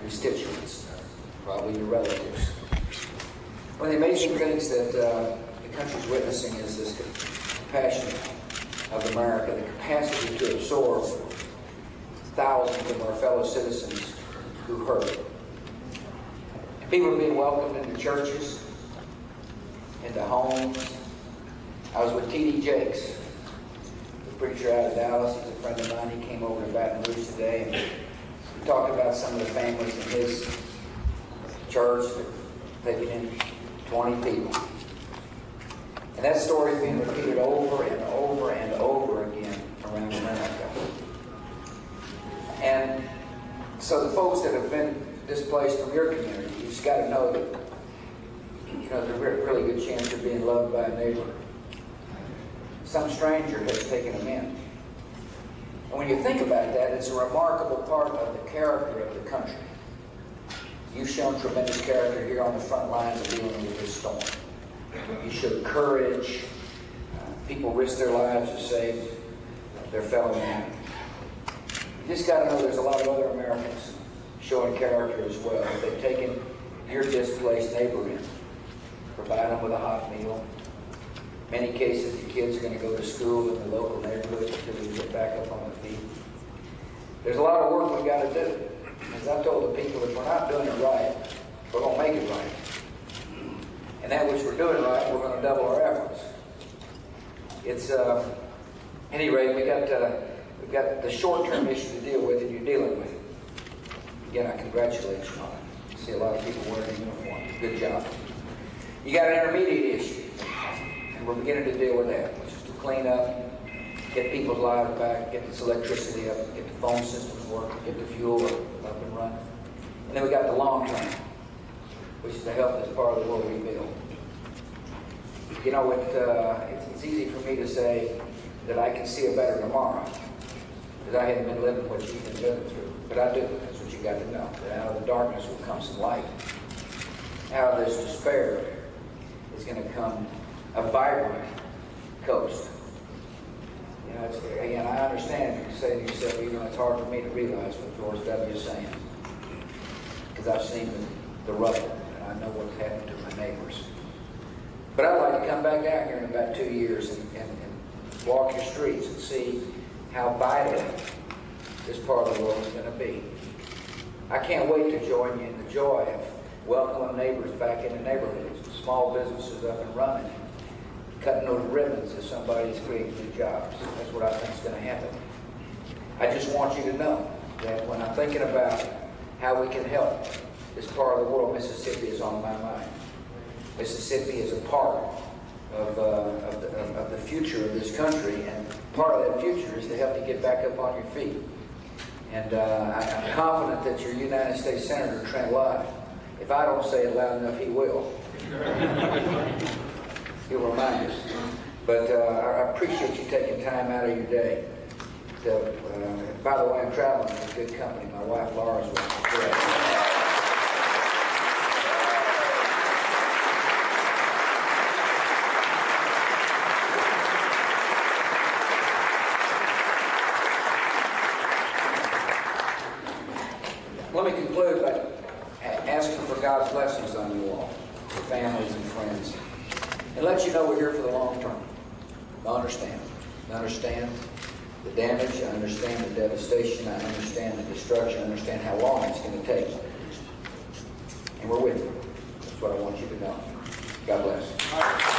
constituents, probably your relatives. One of the amazing things that the country's witnessing is this compassion of America, the capacity to absorb thousands of our fellow citizens who hurt. And people are being welcomed into churches, into homes. I was with T.D. Jakes, the preacher out of Dallas. He's a friend of mine. He came over to Baton Rouge today, and we talked about some of the families in his church that taking in 20 people. And that story is being repeated over and over and over again around America. And so the folks that have been displaced from your community, you just got to know that, you know, there's a really good chance you're being loved by a neighbor. Some stranger has taken them in. And when you think about that, it's a remarkable part of the character of the country. You've shown tremendous character here on the front lines of dealing with this storm. You showed courage. People risk their lives to save their fellow man. You just got to know there's a lot of other Americans showing character as well. They've taken your displaced neighbor in, provide them with a hot meal. In many cases, the kids are going to go to school in the local neighborhood until they get back up on their feet. There's a lot of work we've got to do. As I've told the people, if we're not doing it right, we're going to make it right. And that which we're doing right, we're going to double our efforts. It's, at any rate, we've got the short-term issue to deal with, and you're dealing with it. Again, I congratulate you on it. I see a lot of people wearing a uniform. Good job. You got an intermediate issue, and we're beginning to deal with that, which is to clean up, get people's lives back, get this electricity up, get the phone systems working, get the fuel up and running. And then we got the long term, which is to help this part of the world rebuild. You know, it's easy for me to say that I can see a better tomorrow, because I haven't been living what you've been living through. But I do. That's what you got to know. That out of the darkness will come some light. Out of this despair is going to come a vibrant coast. You know, again, I understand you say to yourself, you know, it's hard for me to realize what George W. is saying, because I've seen the rubble, and I know what's happened to my neighbors. But I'd like to come back down here in about 2 years and walk your streets and see how vital this part of the world is going to be. I can't wait to join you in the joy of welcoming neighbors back into neighborhoods, small businesses up and running, cutting those ribbons as somebody's creating new jobs. That's what I think is going to happen. I just want you to know that when I'm thinking about how we can help this part of the world, Mississippi is on my mind. Mississippi is a part of the future of this country, and part of that future is to help you get back up on your feet. And I'm confident that your United States Senator, Trent Lott, if I don't say it loud enough, he will. He'll remind us. But I appreciate you taking time out of your day. By the way, I'm traveling with good company. My wife, Laura's with me. Let me conclude by asking for God's blessings on you all, your families and friends, and let you know we're here for the long term. I understand. I understand the damage. I understand the devastation. I understand the destruction. I understand how long it's going to take. And we're with you. That's what I want you to know. God bless.